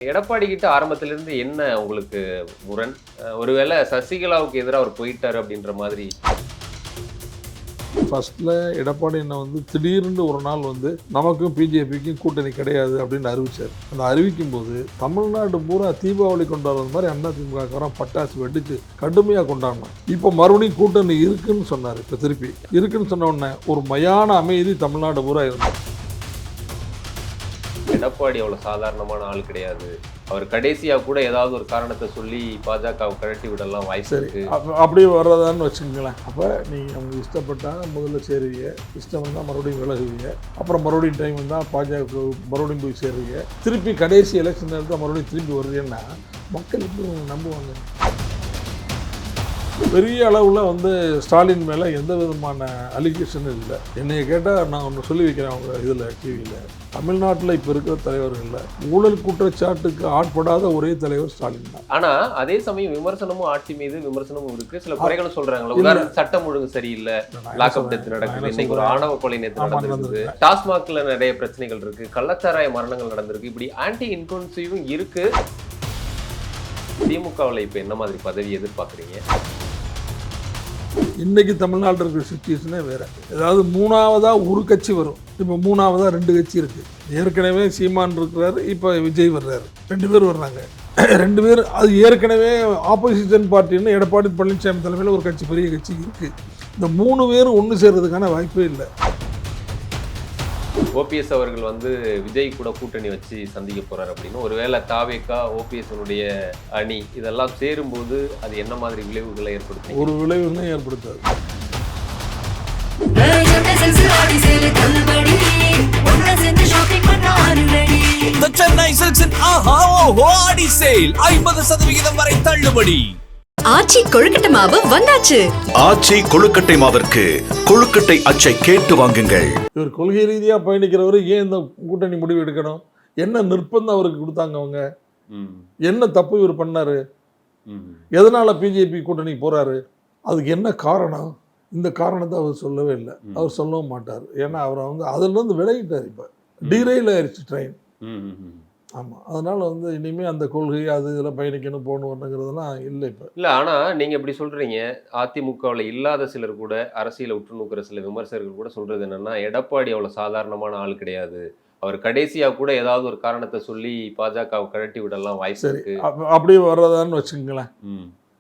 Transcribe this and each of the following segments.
எடப்பாடி கிட்ட ஆரம்பத்திலிருந்து என்ன உங்களுக்கு முரண்? ஒருவேளை சசிகலாவுக்கு எதிராக அவர் போயிட்டாரு அப்படின்ற மாதிரி. ஃபர்ஸ்ட்ல எடப்பாடி என்ன திடீர்னு ஒரு நாள் நமக்கும் பிஜேபிக்கும் கூட்டணி கிடையாது அப்படின்னு அறிவிச்சார். அந்த அறிவிக்கும் போது தமிழ்நாடு பூரா தீபாவளி கொண்டாடுறது மாதிரி அதிமுக பட்டாசு வெடிச்சு கடுமையாக கொண்டாடினான். இப்போ மறுபடியும் கூட்டணி இருக்குன்னு சொன்னார். இப்போ திருப்பி இருக்குன்னு சொன்ன உடனே ஒரு மயான அமைதி தமிழ்நாடு பூரா இருந்தது. எடப்பாடி அவ்வளோ சாதாரணமான ஆள் கிடையாது. அவர் கடைசியாக கூட ஏதாவது ஒரு காரணத்தை சொல்லி பாஜகவை கழட்டி விடலாம் வாய்ப்பு இருக்கு. அப்படியே வர்றதான்னு வச்சுக்கங்களேன். அப்போ நீங்கள் அவங்க இஷ்டப்பட்டால் முதல்ல சேருவீங்க, இஷ்டம் வந்தால் மறுபடியும் விலகுவீங்க, அப்புறம் மறுபடியும் டைம் வந்தால் பாஜக மறுபடியும் போய் சேருவீங்க, திருப்பி கடைசி எலெக்ஷன் நேரத்தில் மறுபடியும் திரும்பி வருவீங்கன்னா மக்கள் எப்படி நம்புவாங்க? பெரிய அளவில் ஸ்டாலின் மேலே எந்த விதமான அலிகேஷனும் இல்லை. என்னைய கேட்டால் நான் ஒன்று சொல்லி வைக்கிறேன். அவங்க இதில் டிவியில் தமிழ்நாட்டில் இப்போ இருக்கிற தலைவர்களில் ஊழல் குற்றச்சாட்டுக்கு ஆட்படாத ஒரே தலைவர் ஸ்டாலின் தான். ஆனால் அதே சமயம் விமர்சனமும் ஆட்சி மீது விமர்சனமும் இருக்குது. சில குறைகளும் சொல்கிறாங்களா? உதாரணம் சட்டம் ஒழுங்கு சரியில்லை, லாக்அப் டெத் நடக்குது, இன்னைக்கு ஒரு ஆணவ கொலை நேற்று நடந்திருக்கு, டாஸ்மாக்ல நிறைய பிரச்சனைகள் இருக்குது, கள்ளச்சாராய மரணங்கள் நடந்திருக்கு, இப்படி ஆன்டி இன்ஃப்ளூயன்ஸையும் இருக்குது. திமுகவில் இப்போ என்ன மாதிரி பதவி எதிர்பார்க்குறீங்க? இன்றைக்கி தமிழ்நாட்டில் இருக்கிற சுச்சுவேஷனே வேறு. ஏதாவது மூணாவதாக ஒரு கட்சி வரும், இப்போ மூணாவதாக 2 கட்சி இருக்குது. ஏற்கனவே சீமான் இருக்கிறார், இப்போ விஜய் வர்றாரு, 2 பேர் வர்றாங்க. 2 பேர் அது ஏற்கனவே ஆப்போசிஷன் பார்ட்டின்னு எடப்பாடி பழனிசாமி தலைமையில் ஒரு கட்சி, பெரிய கட்சி இருக்குது. இந்த 3 பேரும் ஒன்று சேர்றதுக்கான வாய்ப்பே இல்லை. ஓபிஎஸ் அவர்கள் விஜய் கூட கூட்டணி வச்சு சந்திக்க போறாரு அப்படின்னு ஒருவேளை தாவேகா ஓபிஎஸ் அணி இதெல்லாம் சேரும்போது அது என்ன மாதிரி விளைவுகளை ஏற்படுத்தும்? ஒரு விளைவுன்னு ஏற்படுத்தாது. Chennai Silks in Aha Oho Adi Sale 50% வரை தள்ளுபடி. ஆச்சி கொழுக்கட்டை மாவு வந்தாச்சு. ஆச்சி கொழுக்கட்டை மாவிற்கு கொழுக்கட்டை அச்சை கேட்டு வாங்குங்கள். இவர் கொள்கை ரீதியாக பயணிக்கிறவர் ஏன் இந்த கூட்டணி முடிவு எடுக்கணும்? என்ன நிர்பந்தம் அவருக்கு கொடுத்தாங்க? அவங்க என்ன தப்பு இவர் பண்ணாரு? எதனால பிஜேபி கூட்டணி போறாரு? அதுக்கு என்ன காரணம்? இந்த காரணத்தை அவர் சொல்லவே இல்லை. அவர் சொல்லவும் மாட்டார். ஏன்னா அவரை அதிலிருந்து விலகிட்டார். இப்போ டீரெயில் ஆயிடுச்சு ட்ரெயின். ஆமாம், அதனால் இனிமேல் அந்த கொள்கை அது இதில் பயணிக்கணும் போகணும் வரணுங்கிறதுலாம் இல்லை இப்போ. இல்லை, ஆனால் நீங்கள் இப்படி சொல்கிறீங்க. அதிமுகவில் இல்லாத சிலர் கூட, அரசியலை உற்று நோக்கிற சில விமர்சகர்கள் கூட சொல்கிறது என்னென்னா, எடப்பாடி அவ்வளோ சாதாரணமான ஆள் கிடையாது, அவர் கடைசியாக கூட ஏதாவது ஒரு காரணத்தை சொல்லி பாஜகவை கழட்டி விடலாம் வாய்ப்பு இருக்கு. அப்படியே வர்றதான்னு வச்சுக்கங்களேன்.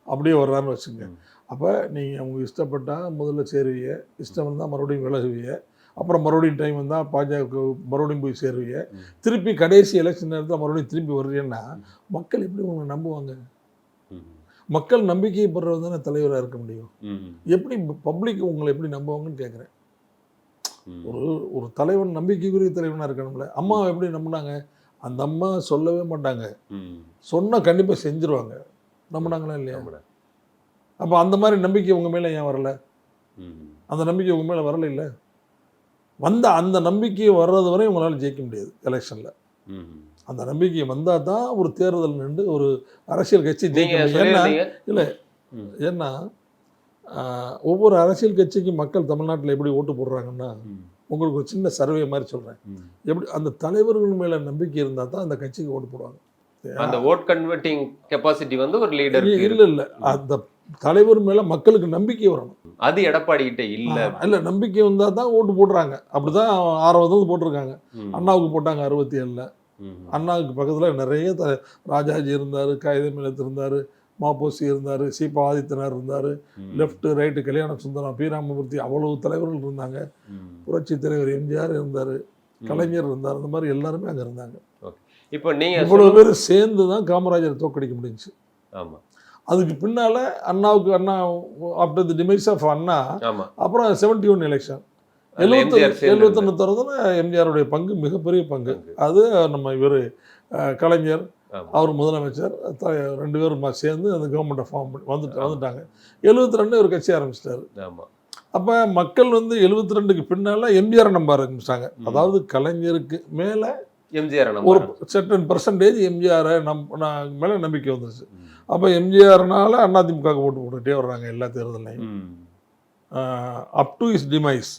அப்படியே வர்றான்னு வச்சுங்க. அப்போ நீங்கள் அவங்க இஷ்டப்பட்டால் முதல்ல சேருவீங்க, இஷ்டம் வந்தால் மறுபடியும் விலகுவீங்க, அப்புறம் மறுபடியும் டைம் வந்தால் பாஜக மறுபடியும் போய் சேருவீங்க, திருப்பி கடைசி எலெக்ஷன் நேரத்தில் மறுபடியும் திரும்பி வருவீங்கன்னா மக்கள் எப்படி உங்களை நம்புவாங்க? மக்கள் நம்பிக்கைப்படுறது தானே தலைவராக இருக்க முடியும். எப்படி பப்ளிக் உங்களை எப்படி நம்புவாங்கன்னு கேட்குறேன். ஒரு தலைவன் நம்பிக்கைக்குரிய தலைவனாக இருக்கணும்ல. அம்மாவை எப்படி நம்பினாங்க? அந்த அம்மா சொல்லவே மாட்டாங்க, சொன்னால் கண்டிப்பாக செஞ்சுருவாங்க. நம்பினாங்களா இல்லையா? அப்போ அந்த மாதிரி நம்பிக்கை உங்கள் மேலே ஏன் வரலை? அந்த நம்பிக்கை உங்கள் மேலே வரலை இல்லை? அந்த நம்பிக்கையை வர்றது வரை உங்களால் ஜெயிக்க முடியாது எலெக்ஷனில். அந்த நம்பிக்கை வந்தால் தான் ஒரு தேர்தல் நின்று ஒரு அரசியல் கட்சி ஜெயிக்க முடியும். இல்லை, ஏன்னா ஒவ்வொரு அரசியல் கட்சிக்கும் மக்கள் தமிழ்நாட்டில் எப்படி ஓட்டு போடுறாங்கன்னா, உங்களுக்கு ஒரு சின்ன சர்வே மாதிரி சொல்கிறேன். எப்படி அந்த தலைவர்கள் மேலே நம்பிக்கை இருந்தால் தான் அந்த கட்சிக்கு ஓட்டு போடுவாங்க. அந்த ஓட் கன்வெர்ட்டிங் கெப்பாசிட்டி ஒரு லீடர் இல்லை, அந்த தலைவர் மேலே மக்களுக்கு நம்பிக்கை வரணும். அது எடப்பாடி கிட்ட இல்லை. நம்பிக்கை வந்தால் தான் ஓட்டு போடுறாங்க. அப்படி தான் 6 போட்டிருக்காங்க. அண்ணாவுக்கு போட்டாங்க 67. அண்ணாவுக்கு பக்கத்தில் நிறைய ராஜாஜி இருந்தார், கைதமிழத்து இருந்தார், மாப்போசி இருந்தார், சீபா ஆதித்தனார் இருந்தார், left right Kalyana Sundaram, B Ramamurthy, அவ்வளவு தலைவர்கள் இருந்தாங்க. புரட்சி தலைவர் எம்ஜிஆர் இருந்தார், கலைஞர் இருந்தார். இந்த மாதிரி எல்லாருமே அங்கே இருந்தாங்க. இப்போ நீங்கள் இவ்வளோ பேர் சேர்ந்து தான் காமராஜரை தோக்கடிக்க முடிஞ்சிச்சு. ஆமாம். அதுக்கு பின்னால் அண்ணா ஆஃப்டர் தி டிமைஸ் ஆஃப் அண்ணா, அப்புறம் 71 எலெக்ஷன் 71 தரதுன்னா எம்ஜிஆருடைய பங்கு மிகப்பெரிய பங்கு. அது நம்ம இவர் கலைஞர், அவர் முதலமைச்சர், 2 பேரும் சேர்ந்து அந்த கவர்மெண்ட்டை ஃபார்ம் பண்ணி வந்துட்டாங்க. 72 ஒரு கட்சி ஆரம்பிச்சிட்டாரு. அப்போ மக்கள் 72க்கு பின்னால் எம்ஜிஆரை நம்ப ஆரம்பிச்சிட்டாங்க. அதாவது கலைஞருக்கு மேலே எம்ஜிஆர் ஒரு சர்டன் பர்சன்டேஜ் எம்ஜிஆரை மேலே நம்பிக்கை வந்துருச்சு. அப்போ எம்ஜிஆர்னால அதிமுக ஓட்டு போட்டுக்கிட்டே வர்றாங்க எல்லா தேர்தலையும். அப் டு இஸ் டிமைஸ்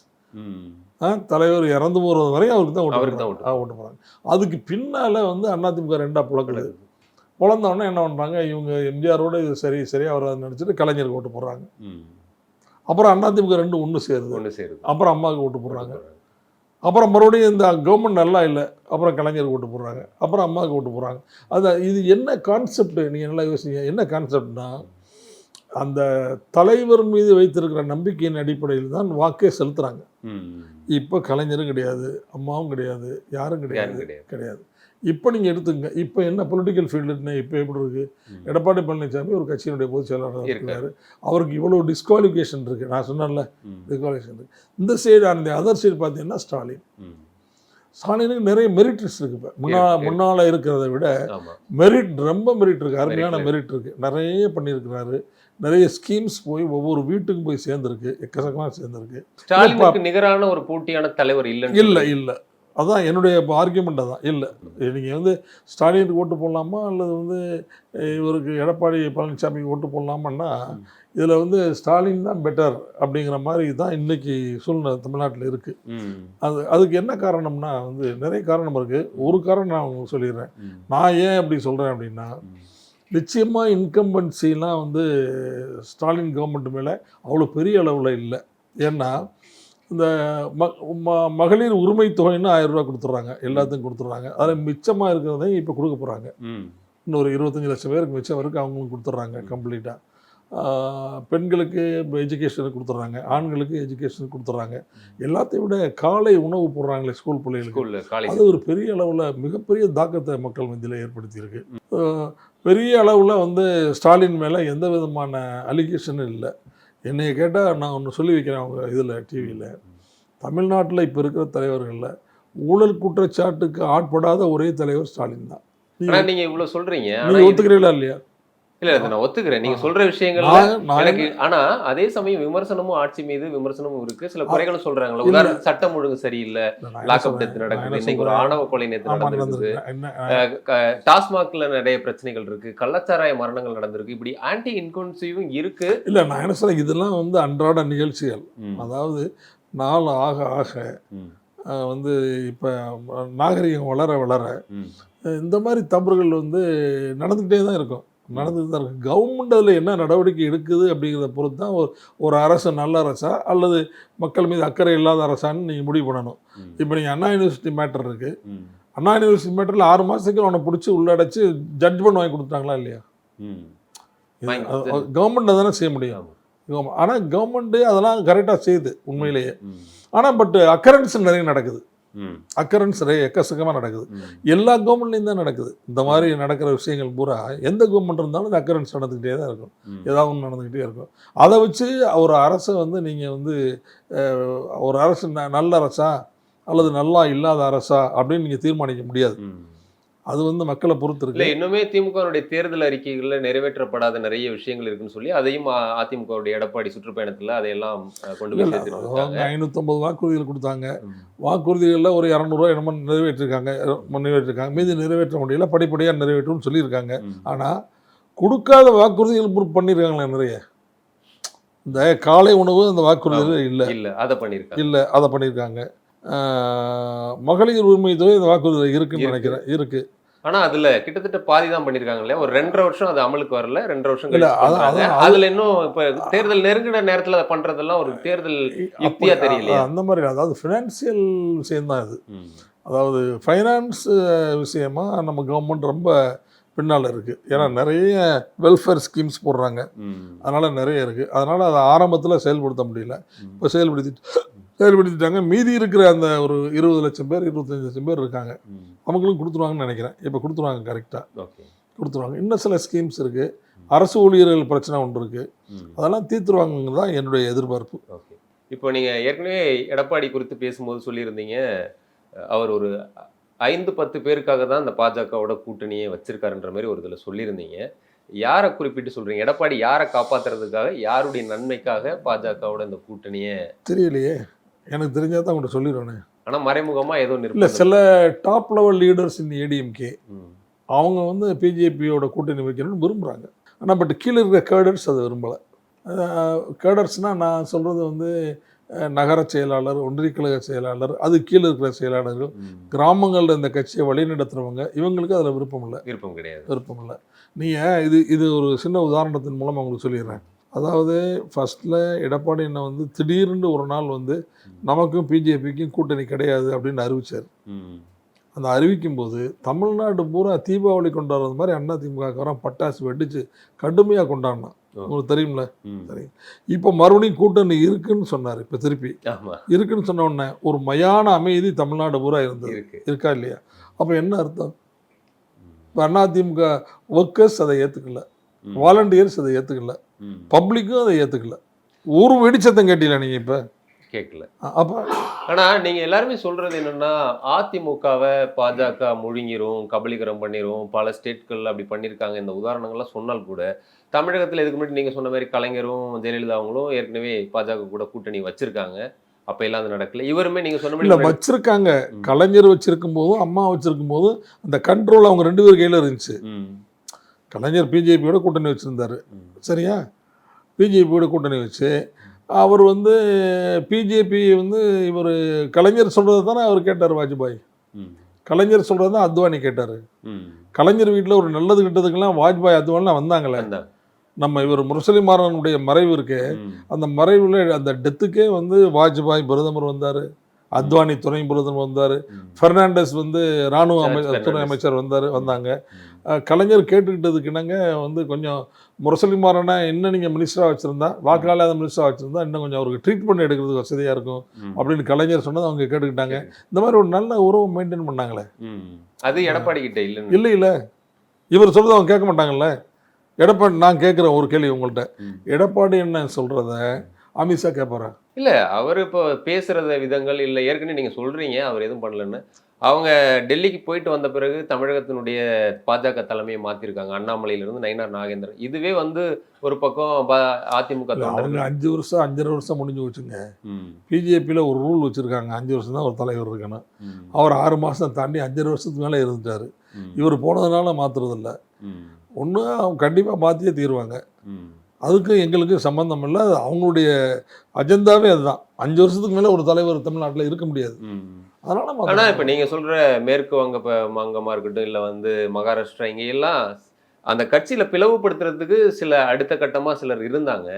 தலைவர் இறந்து போகிறது வரையும் அவருக்கு தான் அவருக்கு தான் ஓட்டு போகிறாங்க. அதுக்கு பின்னால் வந்து அதிமுக ரெண்டாக புழக்கிறது. புலந்தவொடனே என்ன பண்ணுறாங்க, இவங்க எம்ஜிஆரோட இது சரி அவரை நினச்சிட்டு கலைஞருக்கு ஓட்டு போடுறாங்க. அப்புறம் அதிமுக ரெண்டு ஒன்று சேருது. அப்புறம் அம்மாவுக்கு ஓட்டு போடுறாங்க. அப்புறம் மறுபடியும் இந்த கவர்மெண்ட் நல்லா இல்லை, அப்புறம் கலைஞருக்கு ஓட்டு போடுறாங்க. அப்புறம் அம்மாவுக்கு ஓட்டு போடுறாங்க. அது இது என்ன கான்செப்ட், நீங்கள் நல்லா யோசிங்க. என்ன கான்செப்ட்னா, அந்த தலைவர் மீது வைத்திருக்கிற நம்பிக்கையின் அடிப்படையில் தான் வாக்கே செலுத்துகிறாங்க. இப்போ கலைஞரும் கிடையாது, அம்மாவும் கிடையாது, யாரும் கிடையாது. இப்போ நீங்கள் எடுத்துங்க, இப்போ என்ன பொலிட்டிக்கல் ஃபீல்டுன்னு இப்போ எப்படி இருக்குது? எடப்பாடி பழனிசாமி ஒரு கட்சியினுடைய பொதுச் செயலாளர் இருக்கிறாரு. அவருக்கு இவ்வளோ டிஸ்குவாலிஃபிகேஷன் இருக்குது. நான் சொன்னேன்ல, டிஸ்குவாலிஃபிகேஷன் இருக்குது. இந்த சைடு அந்த அதர் சைடு பார்த்தீங்கன்னா ஸ்டாலினுக்கு நிறைய மெரிட்ஸ் இருக்குது. இப்போ முன்னால் இருக்கிறத விட ரொம்ப மெரிட் இருக்குது, அருமையான மெரிட் இருக்குது. நிறைய பண்ணியிருக்கிறாரு. நிறைய ஸ்கீம்ஸ் போய் ஒவ்வொரு வீட்டுக்கும் போய் சேர்ந்துருக்கு, எக்கச்சக்கமாக சேர்ந்துருக்கு. ஸ்டாலினுக்கு நிகரான ஒரு போட்டியான தலைவர் இல்லை. அதான் என்னுடைய ஆர்கியூமெண்ட். அதான் இல்லை. நீங்கள் வந்து ஸ்டாலினுக்கு ஓட்டு போடலாமா அல்லது வந்து இவருக்கு எடப்பாடி பழனிசாமிக்கு ஓட்டு போடலாமான்னா, இதில் வந்து ஸ்டாலின் தான் பெட்டர் அப்படிங்கிற மாதிரி தான் இன்றைக்கி சூழ்நிலை தமிழ்நாட்டில் இருக்குது. அதுக்கு என்ன காரணம்னா வந்து நிறைய காரணம் இருக்குது. ஒரு காரணம் நான் உங்களுக்கு சொல்லிடுறேன். நான் ஏன் அப்படி சொல்கிறேன் அப்படின்னா, நிச்சயமாக இன்கம்பன்சிலாம் வந்து ஸ்டாலின் கவர்மெண்ட் மேலே அவ்வளோ பெரிய அளவில் இல்லை. ஏன்னா இந்த மகளிர் உரிமை தொகைன்னு 1000 ரூபா கொடுத்துட்றாங்க, எல்லாத்துக்கும் கொடுத்துட்றாங்க. அதில் மிச்சமாக இருக்கிறதையும் இப்போ கொடுக்க போகிறாங்க. இன்னொரு 25 லட்சம் பேருக்கு மிச்சம் வரைக்கும் அவங்களுக்கு கொடுத்துட்றாங்க கம்ப்ளீட்டாக. பெண்களுக்கு எஜுகேஷனுக்கு கொடுத்துட்றாங்க, ஆண்களுக்கு எஜுகேஷனுக்கு கொடுத்துட்றாங்க. எல்லாத்தையும் விட காலை உணவு போடுறாங்களே ஸ்கூல் பிள்ளைகளுக்கு, அது ஒரு பெரிய அளவில் மிகப்பெரிய தாக்கத்தை மக்கள் மத்தியில் ஏற்படுத்தியிருக்கு. பெரிய அளவில் வந்து ஸ்டாலின் மேலே எந்த விதமான அலிகேஷனும் இல்லை. என்னைய கேட்டால் நான் ஒன்று சொல்லி வைக்கிறேன், அவங்க இதில் டிவியில், தமிழ்நாட்டில் இப்போ இருக்கிற தலைவர்களில் ஊழல் குற்றச்சாட்டுக்கு ஆட்படாத ஒரே தலைவர் ஸ்டாலின் தான். நீங்கள் இவ்வளோ சொல்கிறீங்க, நீங்கள் ஒத்துக்கிறீங்களா இல்லையா? இல்ல நான் ஒத்துக்கிறேன் நீங்க சொல்ற விஷயங்கள்ல எனக்கு. ஆனா அதே சமயம் விமர்சனமும் ஆட்சி மீது விமர்சனமும் இருக்கு, சில குறைகளும் சொல்றாங்களா. உதாரணம் சட்டம் ஒழுங்கு சரியில்லை, லாக்அப் டெத் நடக்குது, இன்னைக்கு ஒரு ஆணவ கொலை நேற்று நடந்திருக்கு, டாஸ்மாக்ல நிறைய பிரச்சனைகள் இருக்கு, கள்ளச்சாராய மரணங்கள் நடந்திருக்கு, இப்படி ஆன்டி இன்கன்சிவும் இருக்கு. இல்ல நான் என்ன சொல்றேன், இதெல்லாம் வந்து அன்றாட நிகழ்ச்சிகள். அதாவது நாள் ஆக ஆக வந்து இப்ப நாகரிகம் வளர வளர இந்த மாதிரி தவறுகள் வந்து நடந்துகிட்டே தான் இருக்கும். நடந்துட்டு தான் இருக்குது. கவர்மெண்ட் அதில் என்ன நடவடிக்கை எடுக்குது அப்படிங்கிறத பொறுத்து தான் ஒரு அரசு நல்ல அரசா அல்லது மக்கள் மீது அக்கறை இல்லாத அரசான்னு நீங்கள் முடிவு பண்ணணும். இப்போ நீங்கள் அண்ணா யூனிவர்சிட்டி மேட்டர் இருக்குது. அண்ணா யூனிவர்சிட்டி மேட்டரில் 6 மாதத்துக்கு அவனை பிடிச்சி உள்ளடைச்சி ஜட்ஜ்மெண்ட் வாங்கி கொடுத்தாங்களா இல்லையா? கவர்மெண்ட் தானே செய்ய முடியும். ஆனால் கவர்மெண்ட்டு அதெல்லாம் கரெக்டாக செய்யுது உண்மையிலேயே. ஆனால் பட் அக்கரன்ஸ் நிறைய நடக்குது. அக்கரன்ஸ் எக்கச்சக்கமாக நடக்குது. எல்லா கவர்மெண்ட்லையும் தான் நடக்குது. இந்த மாதிரி நடக்கிற விஷயங்கள் பூரா எந்த கவர்மெண்ட் இருந்தாலும் இந்த அக்கரன்ஸ் நடந்துக்கிட்டே தான் இருக்கும், ஏதாவது ஒன்று நடந்துக்கிட்டே இருக்கும். அதை வச்சு ஒரு அரசை வந்து நீங்கள் வந்து ஒரு அரசு நல்ல அரசா அல்லது நல்லா இல்லாத அரசா அப்படின்னு நீங்கள் தீர்மானிக்க முடியாது. அது வந்து மக்களை பொறுத்து இருக்கு. இன்னுமே திமுகவுடைய தேர்தல் அறிக்கைகளில் நிறைவேற்றப்படாத நிறைய விஷயங்கள் இருக்குன்னு சொல்லி அதையும் அதிமுகவுடைய எடப்பாடி சுற்றுப்பயணத்தில் அதையெல்லாம் கொண்டு போய் சேர்த்துருக்காங்க. 550 வாக்குறுதிகள் கொடுத்தாங்க. வாக்குறுதிகளில் ஒரு 200 ரூபா என்னமோ நிறைவேற்றிருக்காங்க. மீதி நிறைவேற்ற முடியல, படிப்படியாக நிறைவேற்றும்னு சொல்லியிருக்காங்க. ஆனால் கொடுக்காத வாக்குறுதிகள் பண்ணியிருக்காங்களே நிறைய. இந்த காலை உணவு அந்த வாக்குறுதிகள் இல்லை அதை பண்ணியிருக்காங்க. மகளிர் உரிமை தொகை இந்த வாக்குறுதியில் இருக்குன்னு நினைக்கிறேன், இருக்கு. ஆனா அதுல கிட்டத்தட்ட பாதி தான் பண்ணிருக்காங்க இல்லையா? ஒரு 2.5 வருஷம் அது அமலுக்கு வரல, 2.5 வருஷம் அதுல இன்னும் இப்ப தேர்தல் நெருங்கின நேரத்துல அதை பண்றதெல்லாம் ஒரு தேர்தல் யுக்தியா தெரியல. அந்த மாதிரி அதாவது ஃபினான்சியல் விஷயம்தான் இது. அதாவது ஃபைனான்ஸ் விஷயமா நம்ம கவர்மெண்ட் ரொம்ப பின்னால் இருக்குது. ஏன்னா நிறைய வெல்ஃபேர் ஸ்கீம்ஸ் போடுறாங்க, அதனால் நிறைய இருக்குது. அதனால் அதை ஆரம்பத்தில் செயல்படுத்த முடியல, இப்போ செயல்படுத்திட்டாங்க. மீதி இருக்கிற அந்த ஒரு 20 லட்சம் பேர் 25 லட்சம் பேர் இருக்காங்க, அவங்களும் கொடுத்துருவாங்கன்னு நினைக்கிறேன். இப்போ கொடுத்துருவாங்க, கரெக்டாக கொடுத்துருவாங்க. இன்னும் சில ஸ்கீம்ஸ் இருக்குது. அரசு ஊழியர்கள் பிரச்சனை ஒன்று இருக்குது, அதெல்லாம் தீர்த்துருவாங்க தான் என்னுடைய எதிர்பார்ப்பு. ஓகே, இப்போ நீங்கள் ஏற்கனவே எடப்பாடி குறித்து பேசும்போது சொல்லியிருந்தீங்க, அவர் ஒரு 5-10 பேருக்காக தான் இந்த பாஜகவோட கூட்டணியை வச்சிருக்காருன்ற மாதிரி ஒரு இதில் சொல்லியிருந்தீங்க. யாரை குறிப்பிட்டு சொல்கிறீங்க? எடப்பாடி யாரை காப்பாற்றுறதுக்காக, யாருடைய நன்மைக்காக பாஜகவோட இந்த கூட்டணியை? தெரியலையே, எனக்கு தெரிஞ்சால் தான் உங்கள்கிட்ட சொல்லிடுவேனே. ஆனால் மறைமுகமாக ஏதோ இல்லை, சில டாப் லெவல் லீடர்ஸ் இந்த ஏடிஎம்கே அவங்க வந்து பிஜேபியோட கூட்டணி வைக்கணும்னு விரும்புகிறாங்க. ஆனால் பட் கீழே இருக்கிற கேடர்ஸ் அதை விரும்பலை. கேடர்ஸ்னால் நான் சொல்கிறது வந்து நகர செயலாளர், ஒன்றிய கழக செயலாளர், அது கீழே இருக்கிற செயலாளர்கள், கிராமங்களில் இந்த கட்சியை வழிநடத்துறவங்க, இவங்களுக்கு அதில் விருப்பம் கிடையாது. இல்லை. நீங்கள் இது ஒரு சின்ன உதாரணத்தின் மூலம் உங்களுக்கு சொல்லிடுறேன். அதாவது ஃபர்ஸ்ட்டில் எடப்பாடி என்ன வந்து திடீர்னு ஒரு நாள் வந்து நமக்கும் பிஜேபிக்கும் கூட்டணி கிடையாது அப்படின்னு அறிவித்தார். அந்த அறிவிக்கும் போது தமிழ்நாடு பூரா தீபாவளி கொண்டாடுறது மாதிரி அதிமுக பட்டாசு வெடிச்சு கடுமையாக கொண்டாடினான். உங்களுக்கு தெரியும்ல? சரி, இப்போ மறுபடியும் கூட்டணி இருக்குன்னு சொன்னார். இப்போ திருப்பி இருக்குன்னு சொன்ன உடனே ஒரு மயான அமைதி தமிழ்நாடு பூரா இருந்தது. இருக்கா இல்லையா? அப்போ என்ன அர்த்தம்? இப்போ அதிமுக ஒர்க்கர்ஸ் அதை ஏற்றுக்கல, வாலண்டியர்ஸ் அதை ஏற்றுக்கல, பப்ளிக்கும் அதை ஏற்றுக்கல. ஒரு வெடிச்சத்தம் கேட்டீங்களா நீங்கள்? இப்போ கேட்கல. அப்போ ஆனால் நீங்கள் எல்லாருமே சொல்கிறது என்னென்னா, அதிமுகவை பாஜக முழுங்கிரும், கபலீகரம் பண்ணிரும், பல ஸ்டேட்கள் அப்படி பண்ணியிருக்காங்க. இந்த உதாரணங்கள்லாம் சொன்னால் கூட தமிழகத்தில் இதுக்கு முன்னாடி நீங்கள் சொன்ன மாதிரி கலைஞரும் ஜெயலலிதாவங்களும் ஏற்கனவே பாஜக கூட கூட்டணி வச்சுருக்காங்க. அப்போ எல்லாம் அது நடக்கல. இவருமே நீங்கள் சொன்ன மாதிரி வச்சுருக்காங்க. கலைஞர் வச்சுருக்கும் போதும் அம்மா வச்சுருக்கும் போதும் அந்த கண்ட்ரோல் அவங்க 2 பேர் கையில் இருந்துச்சு. கலைஞர் பிஜேபியோட கூட்டணி வச்சுருந்தார். சரியா? பிஜேபியோட கூட்டணி வச்சு அவர் வந்து பிஜேபி வந்து இவர் கலைஞர் சொல்கிறது தானே அவர் கேட்டார். வாஜ்பாய் கலைஞர் சொல்கிறது தான் அத்வானி கேட்டார். கலைஞர் வீட்டில் ஒரு நல்லது கிட்டதுக்கெல்லாம் வாஜ்பாய் அத்வானிலாம் வந்தாங்களே. நம்ம இவர் முரசொலி மாறனுடைய மறைவு இருக்கு, அந்த மறைவில் அந்த டெத்துக்கே வந்து வாஜ்பாய் பிரதமர் வந்தார், அத்வானி துணை பிரதமர் வந்தார், பெர்னாண்டஸ் வந்து இராணுவ துணை அமைச்சர் வந்தாங்க. கலைஞர் கேட்டுக்கிட்டதுக்கு என்னங்க வந்து கொஞ்சம் முரசொலி மாறனை இன்னும் நீங்கள் மினிஸ்டராக வச்சுருந்தா, வாக்காளர் மினிஸ்டராக வச்சுருந்தா இன்னும் கொஞ்சம் அவருக்கு ட்ரீட்மெண்ட் எடுக்கிறதுக்கு வசதியாக இருக்கும் அப்படின்னு கலைஞர் சொன்னது அவங்க கேட்டுக்கிட்டாங்க. இந்த மாதிரி ஒரு நல்ல உறவை மெயின்டைன் பண்ணாங்களே. அது எடப்பாடி கிட்ட இல்லை இவர் சொல்கிறது அவங்க கேட்க மாட்டாங்கல்ல. எடப்பாடி, நான் கேட்குறேன் ஒரு கேள்வி உங்கள்கிட்ட, எடப்பாடி என்ன சொல்கிறத அமித்ஷா கேட்பாரா? இல்லை, அவர் இப்போ பேசுகிறத விதங்கள் இல்லை. ஏற்கனவே நீங்கள் சொல்கிறீங்க அவர் எதுவும் பண்ணலன்னு. அவங்க டெல்லிக்கு போயிட்டு வந்த பிறகு தமிழகத்தினுடைய பாஜக தலைமையை மாற்றிருக்காங்க. அண்ணாமலையிலிருந்து நயினார் நாகேந்திரன். இதுவே வந்து ஒரு பக்கம் அதிமுக அவங்க 5 வருஷம் 5.5 வருஷம் முடிஞ்சு வச்சுங்க. பிஜேபியில் ஒரு ரூல் வச்சுருக்காங்க, 5 வருஷம் தான் ஒரு தலைவர் இருக்கணும். அவர் 6 மாதம் தாண்டி 5.5 வருஷத்துக்கு மேலே இருந்துட்டார். இவர் போனதுனால மாற்றுறதில்ல. ஒன்று அவங்க கண்டிப்பாக மாற்றியே தீருவாங்க. அதுக்கு எங்களுக்கு சம்பந்தம் இல்லை. அவங்களுடைய அஜெண்டாவே அதுதான். 5 வருஷத்துக்கு மேலே ஒரு தலைவர் தமிழ்நாட்டில் இருக்க முடியாது. அதனால ஆனால் இப்போ நீங்கள் சொல்கிற மேற்கு வங்கமாக இருக்கட்டும், இல்லை வந்து மகாராஷ்டிரா, இங்கெல்லாம் அந்த கட்சியில் பிளவுபடுத்துறதுக்கு சில அடுத்த கட்டமாக சிலர் இருந்தாங்க.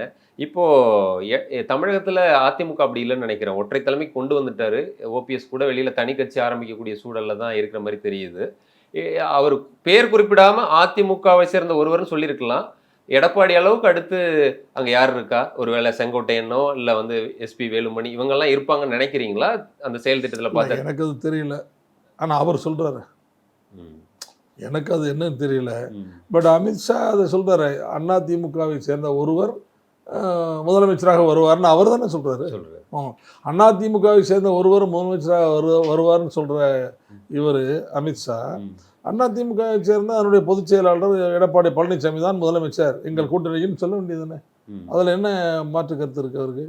இப்போது தமிழகத்தில் அதிமுக அப்படி இல்லைன்னு நினைக்கிறேன். ஒற்றை தலைமை கொண்டு வந்துட்டார். ஓபிஎஸ் கூட வெளியில் தனி கட்சி ஆரம்பிக்கக்கூடிய சூழலில் தான் இருக்கிற மாதிரி தெரியுது. அவர் பேர் குறிப்பிடாமல் அதிமுகவை சேர்ந்த ஒருவர்னு சொல்லியிருக்கலாம். எடப்பாடி அளவுக்கு அடுத்து அங்கே யார் இருக்கா? ஒருவேளை செங்கோட்டையனோ இல்லை வந்து எஸ்பி வேலுமணி இவங்கெல்லாம் இருப்பாங்கன்னு நினைக்கிறீங்களா அந்த செயல் திட்டத்தில் பார்த்தா? எனக்கு அது தெரியல. ஆனால் அவர் சொல்கிறாரு, எனக்கு அது என்னன்னு தெரியல. பட் அமித்ஷா அதை சொல்கிறாரு, அதிமுகவை சேர்ந்த ஒருவர் முதலமைச்சராக வருவார்னு அவர் தானே சொல்கிறாரு. அதிமுகவை சேர்ந்த ஒருவர் முதலமைச்சராக வருவார்னு சொல்கிற இவர் அமித்ஷா, அதிமுகவை சேர்ந்த அதனுடைய பொதுச் செயலாளர் எடப்பாடி பழனிசாமி தான் முதலமைச்சர் எங்கள் கூட்டணின்னு சொல்ல வேண்டியது தானே. அதில் என்ன மாற்று கருத்து இருக்கு அவருக்கு?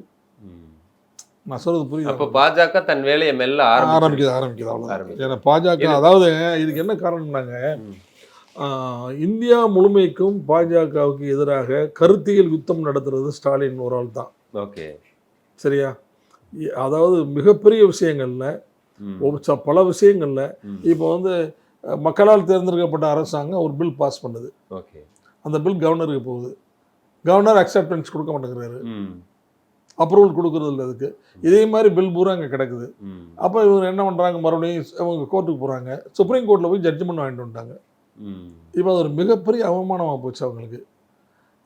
நான் சொல்றது புரியுது. அப்போ பாஜக தன் வேலையை மெல்ல ஆரம்பிக்குது அவ்வளோதான். ஏன்னா பாஜக, அதாவது இதுக்கு என்ன காரணம்னாங்க, இந்தியா முழுமைக்கும் பாஜகவுக்கு எதிராக கருத்தியல் யுத்தம் நடத்துறது ஸ்டாலின் ஒரு ஆள் தான். ஓகே, சரியா? அதாவது மிகப்பெரிய விஷயங்கள்ல, பல விஷயங்கள்ல இப்போ வந்து மக்களால் தேர்ந்தெடுக்கப்பட்ட அரசாங்கம் ஒரு பில் பாஸ் பண்ணுது. ஓகே, அந்த பில் கவர்னருக்கு போகுது. கவர்னர் அக்செப்டன்ஸ் கொடுக்க மாட்டேங்கிறாரு, அப்ரூவல் கொடுக்கறது இல்லை அதுக்கு. இதே மாதிரி பில் பூரா அங்கே கிடக்குது. அப்போ இவங்க என்ன பண்ணுறாங்க, மறுபடியும் அவங்க கோர்ட்டுக்கு போகிறாங்க. சுப்ரீம் கோர்ட்டில் போய் ஜட்ஜ்மெண்ட் வாங்கிட்டு வந்துட்டாங்க. இப்போ அது ஒரு மிகப்பெரிய அவமானமாக போச்சு அவங்களுக்கு.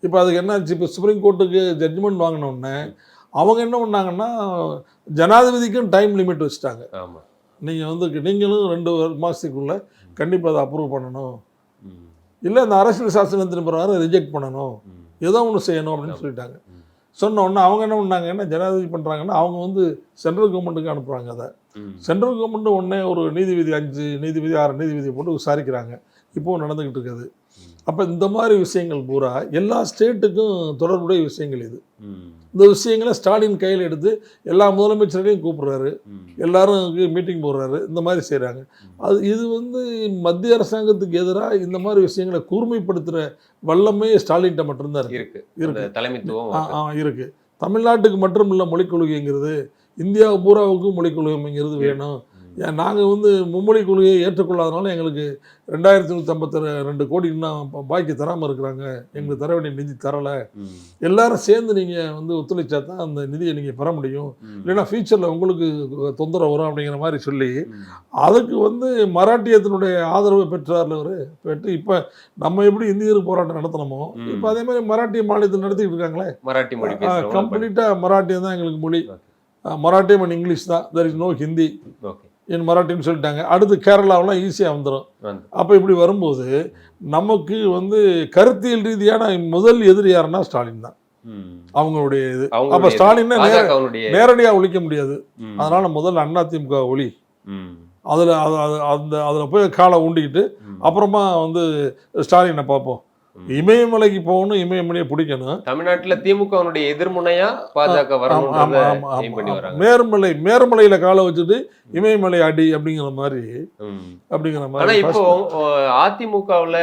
இப்போ அதுக்கு என்னாச்சு, இப்போ சுப்ரீம் கோர்ட்டுக்கு ஜட்ஜ்மெண்ட் வாங்கினோடனே அவங்க என்ன பண்ணாங்கன்னா, ஜனாதிபதிக்கும் டைம் லிமிட் வச்சுட்டாங்க. ஆமாம், நீங்கள் வந்து நீங்களும் 2 மாதத்துக்குள்ளே கண்டிப்பாக அதை அப்ரூவ் பண்ணணும், இல்லை இந்த அரசியல் சாசனத்தின் பிரகாரம் ரிஜெக்ட் பண்ணணும், ஏதோ ஒன்று செய்யணும் அப்படின்னு சொல்லிட்டாங்க. சொன்ன உடனே அவங்க என்ன பண்ணாங்கன்னா, ஜனாதிபதி பண்ணுறாங்கன்னா அவங்க வந்து சென்ட்ரல் கவர்மெண்ட்டுக்கு அனுப்புகிறாங்க. அதை சென்ட்ரல் கவர்மெண்ட்டு உடனே ஒரு நீதிபதி 5 நீதிபதி 6 நீதிபதியை போட்டு விசாரிக்கிறாங்க. இப்போது நடந்துக்கிட்டு இருக்குது. அப்போ இந்த மாதிரி விஷயங்கள் பூரா எல்லா ஸ்டேட்டுக்கும் தொடர்புடைய விஷயங்கள். இந்த விஷயங்களை ஸ்டாலின் கையில் எடுத்து எல்லா முதலமைச்சர்களையும் கூப்பிட்றாரு, எல்லாரும் மீட்டிங் போடுறாரு, இந்த மாதிரி செய்கிறாங்க. இது வந்து மத்திய அரசாங்கத்துக்கு எதிராக இந்த மாதிரி விஷயங்களை கூர்மைப்படுத்துகிற வல்லமே ஸ்டாலின்கிட்ட மட்டும்தான் இருக்குது. தலைமைத்துவம் இருக்குது. தமிழ்நாட்டுக்கு மட்டும் இல்லை மொழிக் கொள்கைங்கிறது, இந்தியா பூராவுக்கும் மொழிக் கொள்கைங்கிறது வேணும். ஏன் நாங்கள் வந்து மும்மொழி கொள்கையை ஏற்றுக்கொள்ளாதனால எங்களுக்கு 2152 கோடி இன்னும் பாக்கி தராமல் இருக்கிறாங்க, எங்களுக்கு தர வேண்டிய நிதி தரலை, எல்லாரும் சேர்ந்து நீங்கள் வந்து ஒத்துழைச்சா தான் அந்த நிதியை நீங்கள் பெற முடியும், இல்லைன்னா ஃபியூச்சரில் உங்களுக்கு தொந்தரவு வரும் அப்படிங்கிற மாதிரி சொல்லி அதுக்கு வந்து மராட்டியத்தினுடைய ஆதரவை பெற்றார்ல அவர் பெற்று இப்போ நம்ம எப்படி இந்தியருக்கு போராட்டம் நடத்தணுமோ இப்போ அதே மாதிரி மராட்டிய மாநிலத்தில் நடத்திட்டு இருக்காங்களே. மராட்டி மொழி கம்ப்ளீட்டாக மராட்டியம் தான் எங்களுக்கு மொழி, மராட்டியம் அண்ட் இங்கிலீஷ் தான், தெர் இஸ் நோ ஹிந்தி என் மராட்டின்னு சொல்லிட்டாங்க. அடுத்து கேரளாவெலாம் ஈஸியாக வந்துடும். அப்போ இப்படி வரும்போது நமக்கு வந்து கருத்தியல் ரீதியான முதல் எதிரி யாருன்னா ஸ்டாலின் தான், அவங்களுடைய இது. அப்போ ஸ்டாலின் நேரடியாக ஒழிக்க முடியாது, அதனால முதல் அதிமுக ஒளி, அதில் போய் காலை ஊண்டிக்கிட்டு அப்புறமா வந்து ஸ்டாலினை பார்ப்போம். இமயமலைக்கு போகணும், இமயமலையை பிடிக்கணும். தமிழ்நாட்டில் திமுகவுடைய எதிர்முனையா பாஜக வரணும். மேர்மலையில காலை வச்சுட்டு இமயமலை அடி அப்படிங்கிற மாதிரி. ஆனா இப்போ அதிமுகவுல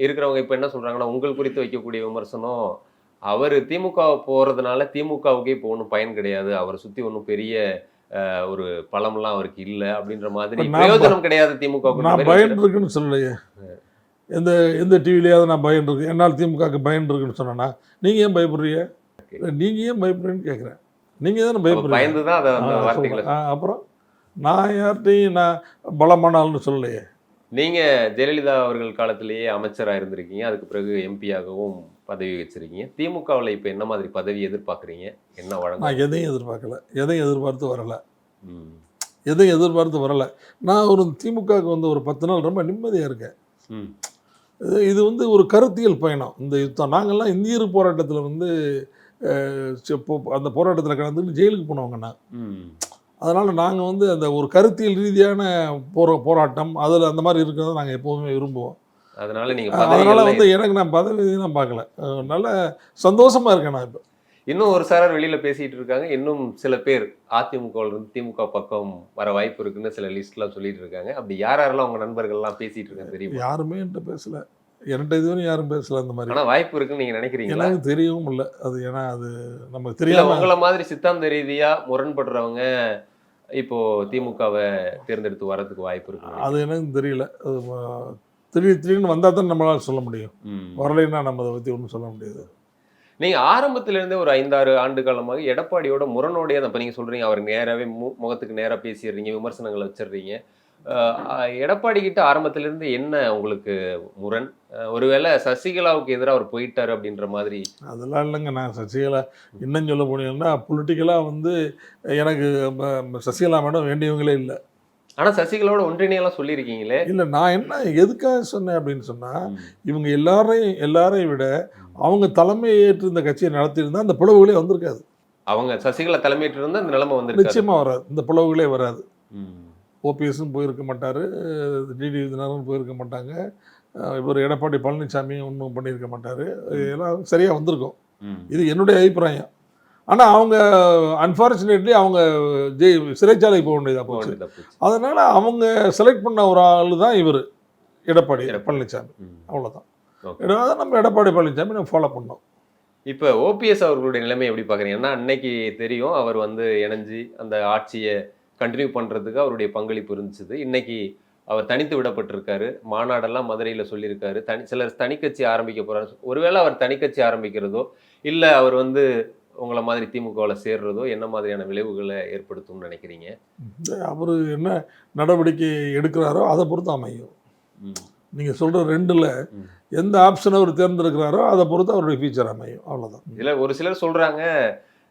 இருக்கிறவங்க இப்ப என்ன சொல்றாங்கன்னா, உங்கள் குறித்து வைக்கக்கூடிய விமர்சனம், அவர் திமுக போறதுனால திமுகவுக்கே இப்போ ஒன்றும் பயன் கிடையாது, அவரை சுத்தி ஒன்றும் பெரிய ஒரு பலம்லாம் அவருக்கு இல்லை அப்படின்ற மாதிரி, பிரயோஜனம் கிடையாது திமுக. நான் பயன் இருக்குன்னு சொல்லலையே, எந்த டிவிலையாவது நான் பயன் இருக்கு, என்னால் திமுகவுக்கு பயன் இருக்குன்னு சொன்னேன்னா நீங்கள் ஏன் பயப்படுறீங்க, நீங்கள் ஏன் பயப்படுறீங்கன்னு கேட்குறேன். நீங்கள் தானே பயப்படுறீங்க. அப்புறம் நான் யார்கிட்டையும் நான் பலமான ஆள்னு சொல்லலையே. நீங்கள் ஜெயலலிதா அவர்கள் காலத்திலேயே அமைச்சராக இருந்திருக்கீங்க, அதுக்கு பிறகு எம்பியாகவும் பதவி வச்சிருக்கீங்க. திமுகவில் இப்போ என்ன மாதிரி பதவி எதிர்பார்க்குறீங்க, என்ன வழங்க? நான் எதையும் எதிர்பார்க்கல, எதையும் எதிர்பார்த்து வரலை. நான் ஒரு திமுகவுக்கு வந்து ஒரு 10 நாள் ரொம்ப நிம்மதியாக இருக்கேன். இது வந்து ஒரு கருத்தியல் பயணம் இந்த யுத்தம். நாங்கள்லாம் இந்தியர் போராட்டத்தில் வந்து அந்த போராட்டத்தில் கலந்துட்டு ஜெயிலுக்கு போனவங்கண்ணா. அதனால் நாங்கள் வந்து அந்த ஒரு கருத்தியல் ரீதியான போராட்டம் அதில் அந்த மாதிரி இருக்கிறத நாங்கள் எப்போதுமே விரும்புவோம். அதனால் வந்து எனக்கு நான் பதவியெல்லாம் பார்க்கல, நல்ல சந்தோஷமாக இருக்கேன் நான். இப்போ இன்னும் ஒரு சாரார் வெளியில பேசிட்டு இருக்காங்க, இன்னும் சில பேர் அதிமுகவில் இருந்து திமுக பக்கம் வர வாய்ப்பு இருக்குன்னு சில லிஸ்ட்லாம் சொல்லிட்டு இருக்காங்க. அப்படி யாரெல்லாம் உங்க நண்பர்கள்லாம் பேசிட்டு இருக்காங்க தெரியும்? யாருமே என்கிட்ட பேசல, என்கிட்ட இதுவரை யாரும் பேசல அந்த மாதிரி. ஆனால் வாய்ப்பு இருக்குன்னு நீங்க நினைக்கிறீங்க? எனக்கு தெரியவும் இல்லை அது, ஏன்னா அது நமக்கு தெரியல. உங்களை மாதிரி சித்தாந்த ரீதியா முரண்படுறவங்க இப்போ திமுகவை தேர்ந்தெடுத்து வர்றதுக்கு வாய்ப்பு இருக்கு? அது எனக்கு தெரியல. திடீர்னு வந்தால் தான் நம்மளால சொல்ல முடியும், வரலைன்னா நம்ம அதை பற்றி ஒன்றும் சொல்ல முடியாது. நீங்க ஆரம்பத்திலிருந்தே ஒரு 5-6 ஆண்டு காலமாக எடப்பாடியோட முரணோடைய அப்ப நீங்க சொல்றீங்க, அவர் நேராவே முகத்துக்கு நேரா பேசிடுறீங்க, விமர்சனங்களை வச்சிடுறீங்க. எடப்பாடி கிட்ட ஆரம்பத்திலிருந்து என்ன உங்களுக்கு முரண்? ஒருவேளை சசிகலாவுக்கு எதிராக அவர் போயிட்டாரு அப்படின்ற மாதிரி? அதெல்லாம் இல்லைங்க. நான் சசிகலா இன்னும் சொல்ல போனீங்கன்னா பொலிட்டிக்கலாக வந்து எனக்கு சசிகலா மேடம் வேண்டியவங்களே இல்லை. ஆனால் சசிகலாவோட ஒன்றிணையெல்லாம் சொல்லியிருக்கீங்களே. இல்லை, நான் என்ன எதுக்காக சொன்னேன் அப்படின்னு சொன்னால், இவங்க எல்லாரையும் விட அவங்க தலைமையை ஏற்று இந்த கட்சியை நடத்தியிருந்தால் அந்த பிளவுகளே வந்திருக்காது. அவங்க சசிகலா தலைமையேற்று இருந்தால் இந்த நிலைமை வந்து நிச்சயமாக வராது, இந்த பிளவுகளே வராது. ஓபிஎஸும் போயிருக்க மாட்டார், டிடி தினகரனும் போயிருக்க மாட்டாங்க, இவர் எடப்பாடி பழனிசாமியும் ஒன்றும் பண்ணியிருக்க மாட்டார், எல்லாம் சரியாக வந்திருக்கும். இது என்னுடைய அபிப்பிராயம். ஆனால் அவங்க அன்ஃபார்ச்சுனேட்லி அவங்க சிறைச்சாலைக்கு போக வேண்டியதாக போச்சு. அதனால் அவங்க செலக்ட் பண்ண ஒரு ஆள் தான் இவர் எடப்பாடி பழனிசாமி, அவ்வளோதான். நம்ம எடப்பாடி பழனிசாமி நம்ம ஃபாலோ பண்ணோம். இப்போ ஓபிஎஸ் அவர்களுடைய நிலைமை எப்படி பார்க்குறீங்க? ஏன்னா அன்னைக்கு தெரியும் அவர் வந்து இணைஞ்சு அந்த ஆட்சியை கண்டினியூ பண்ணுறதுக்கு அவருடைய பங்களிப்பு இருந்துச்சு. இன்னைக்கு அவர் தனித்து விடப்பட்டிருக்காரு, மாநாடெல்லாம் மதுரையில் சொல்லியிருக்காரு, சிலர் தனிக்கட்சி ஆரம்பிக்க போகிறாரு. ஒருவேளை அவர் தனிக்கட்சி ஆரம்பிக்கிறதோ இல்லை அவர் வந்து உங்களை மாதிரி திமுகவில் சேர்றதோ என்ன மாதிரியான விளைவுகளை ஏற்படுத்தும்னு நினைக்கிறீங்க? அவர் என்ன நடவடிக்கை எடுக்கிறாரோ அதை பொறுத்து அமையும். நீங்கள் சொல்கிற ரெண்டில் எந்த ஆப்ஷன் அவர் தேர்ந்தெடுக்கிறாரோ அதை பொறுத்து அவருடைய ஃபியூச்சர் அமையும், அவ்வளோதான். இதில் ஒரு சிலர் சொல்கிறாங்க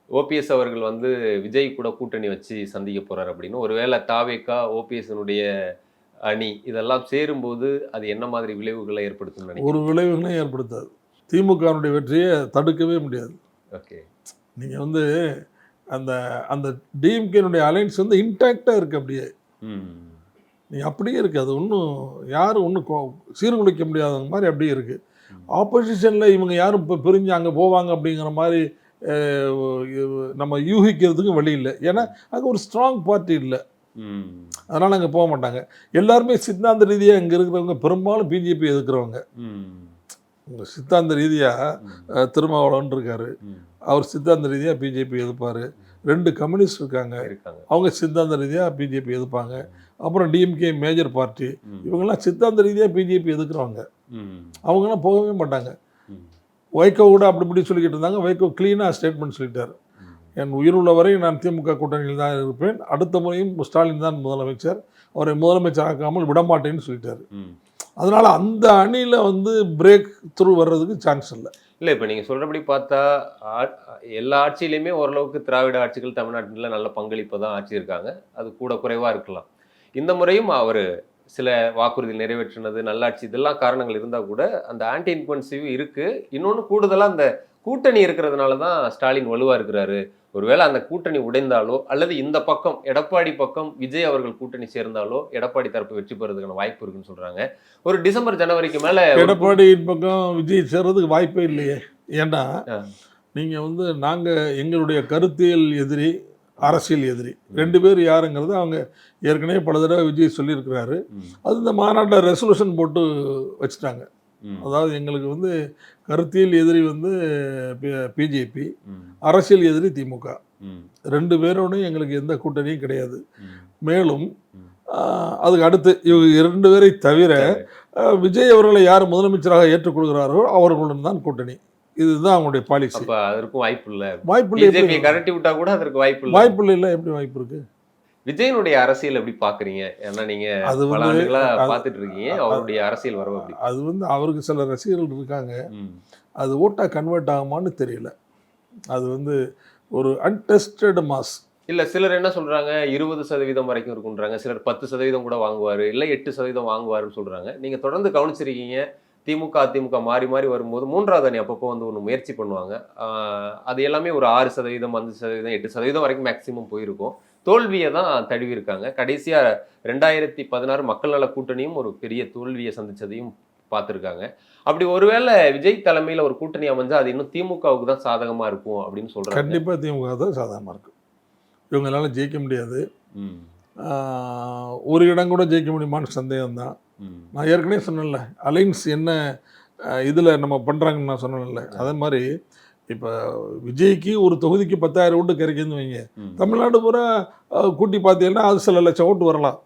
ஓபிஎஸ் அவர்கள் வந்து விஜய் கூட கூட்டணி வச்சு சந்திக்க போகிறார் அப்படின்னு. ஒருவேளை தாவேகா ஓபிஎஸ்னுடைய அணி இதெல்லாம் சேரும்போது அது என்ன மாதிரி விளைவுகளை ஏற்படுத்தும்னு நினைக்கிறீங்க? ஒரு விளைவுகளையும் ஏற்படுத்தாது. திமுகனுடைய வெற்றியை தடுக்கவே முடியாது. ஓகே, நீங்கள் வந்து அந்த அந்த டிஎம்கேனுடைய அலைன்ஸ் வந்து இன்டாக்டாக இருக்குது, அப்படியே நீங்கள் அப்படியே இருக்குது. அது ஒன்றும் யாரும் ஒன்றும் சீர்குலைக்க முடியாத மாதிரி அப்படியே இருக்குது. ஆப்போசிஷனில் இவங்க யாரும் இப்போ பிரிஞ்சு அங்கே போவாங்க அப்படிங்கிற மாதிரி நம்ம யூகிக்கிறதுக்கும் வழி இல்லை. ஏன்னா அங்கே ஒரு ஸ்ட்ராங் பார்ட்டி இல்லை, அதனால் அங்கே போக மாட்டாங்க. எல்லாருமே சித்தாந்த ரீதியாக இங்கே இருக்கிறவங்க பெரும்பாலும் பிஜேபி எதிர்க்கிறவங்க. சித்தாந்த ரீதியாக திருமாவளவன் இருக்காரு, அவர் சித்தாந்த ரீதியாக பிஜேபி எதிர்ப்பார். 2 கம்யூனிஸ்ட் இருக்காங்க, அவங்க சித்தாந்த ரீதியாக பிஜேபி எதிர்ப்பாங்க. அப்புறம் டிஎம்கே மேஜர் பார்ட்டி, இவங்கெல்லாம் சித்தாந்த ரீதியாக பிஜேபி எதிர்க்கிறவங்க. அவங்கெல்லாம் போகவே மாட்டாங்க. வைகோ கூட அப்படி இப்படி சொல்லிக்கிட்டு இருந்தாங்க. வைகோ க்ளீனாக ஸ்டேட்மெண்ட் சொல்லிட்டார், என் உயிருள்ள வரை நான் திமுக கூட்டணியில் தான் இருப்பேன், அடுத்த முறையும் ஸ்டாலின் தான் முதலமைச்சர், அவரை முதலமைச்சர் ஆக்காமல் விடமாட்டேன்னு சொல்லிட்டாரு. அதனால் அந்த அணியில் வந்து பிரேக் த்ரூ வர்றதுக்கு சான்ஸ் இல்லை. இல்லை, இப்போ நீங்கள் சொல்கிறபடி பார்த்தா எல்லா ஆட்சியிலையுமே ஓரளவுக்கு திராவிட ஆட்சிகள் தமிழ்நாட்டில் நல்ல பங்களிப்பு தான் ஆட்சி இருக்காங்க, அது கூட குறைவாக இருக்கலாம். இந்த முறையும் அவர் சில வாக்குறுதி நிறைவேற்றினது, நல்லாட்சி, இதெல்லாம் காரணங்கள் இருந்தால் கூட அந்த ஆன்டி இன்குவன்சிவ் இருக்குது. இன்னொன்று கூடுதலாக அந்த கூட்டணி இருக்கிறதுனால தான் ஸ்டாலின் வலுவாக இருக்கிறாரு. ஒருவேளை அந்த கூட்டணி உடைந்தாலோ அல்லது இந்த பக்கம் எடப்பாடி பக்கம் விஜய் அவர்கள் கூட்டணி சேர்ந்தாலோ எடப்பாடி தரப்பு வெற்றி பெறதுக்கான வாய்ப்பு இருக்குன்னு சொல்கிறாங்க. ஒரு டிசம்பர் ஜனவரிக்கு மேலே எடப்பாடி பக்கம் விஜய் சேர்றதுக்கு வாய்ப்பே இல்லையே. ஏன்னா நீங்கள் வந்து நாங்கள் எங்களுடைய கருத்தியல் எதிரி, அரசியல் எதிரி 2 பேர் யாருங்கிறது அவங்க ஏற்கனவே பல தடவை விஜய் சொல்லியிருக்கிறாரு. அது இந்த மாநாட்டில் ரெசல்யூஷன் போட்டு வச்சுட்டாங்க. அதாவது எங்களுக்கு வந்து கருத்தியல் எதிரி வந்து பிஜேபி, அரசியல் எதிரி திமுக, 2 பேரோடையும் எங்களுக்கு எந்த கூட்டணியும் கிடையாது. மேலும் அதுக்கு அடுத்து இவங்க 2 பேரை தவிர விஜய் அவர்களை யார் முதலமைச்சராக ஏற்றுக்கொள்கிறாரோ அவர்களுடன் தான் கூட்டணி. இதுதான் அவங்களுடைய பாலிசி. அதற்கும் வாய்ப்பு இல்லை. வாய்ப்பு இல்லை, கரண்டி விட்டா கூட அதற்கு வாய்ப்பு இல்லை. வாய்ப்பு இல்லை. எப்படி வாய்ப்பு இருக்கு? விஜயனுடைய அரசியல் எப்படி பாக்குறீங்க? ஏன்னா நீங்க அது பல ஆண்டுகளா பார்த்துட்டு இருக்கீங்க, அவருடைய அரசியல் வரவு அப்படி. அது வந்து அவருக்கு சில ரசிகர்கள் இருக்காங்க, அது ஓட்டா கன்வெர்ட் ஆகுமான்னு தெரியல. அது வந்து ஒரு அன்டெஸ்டட் மாஸ். இல்ல சிலர் என்ன சொல்றாங்க, 20% வரைக்கும் இருக்குன்றாங்க, சிலர் 10% கூட வாங்குவாரு, இல்ல 8% வாங்குவாருன்னு சொல்றாங்க. நீங்க தொடர்ந்து கவனிச்சிருக்கீங்க, திமுக அதிமுக மாறி மாறி வரும்போது 3வது அணி அப்பப்போ வந்து ஒன்று முயற்சி பண்ணுவாங்க. அது எல்லாமே ஒரு 6%, 5%, 8% வரைக்கும் மேக்சிமம் போயிருக்கும். தோல்வியை தான் தழுவி இருக்காங்க. கடைசியா 2016 மக்கள் நல கூட்டணியும் ஒரு பெரிய தோல்வியை சந்திச்சதையும் பார்த்துருக்காங்க. அப்படி ஒருவேளை விஜய் தலைமையில் ஒரு கூட்டணி அமைஞ்சா அது இன்னும் திமுகவுக்கு தான் சாதகமா இருக்கும் அப்படின்னு சொல்றாங்க. கண்டிப்பா திமுக தான் சாதகமா இருக்கும். இவங்களால ஜெயிக்க முடியாது. ஒரு இடம் கூட ஜெயிக்க முடியுமான்னு சந்தேகம் தான். நான் ஏற்கனவே சொன்னேன்ல, அலைன்ஸ் என்ன இதில் நம்ம பண்ணுறாங்கன்னு நான் சொன்னேன்ல, அதே மாதிரி இப்போ விஜய்க்கு ஒரு தொகுதிக்கு 10,000 ஓட்டு கிடைக்குதுன்னு வைங்க, தமிழ்நாடு பூரா கூட்டி பார்த்தீங்கன்னா அது சில லட்சம் ஓட்டு வரலாம்,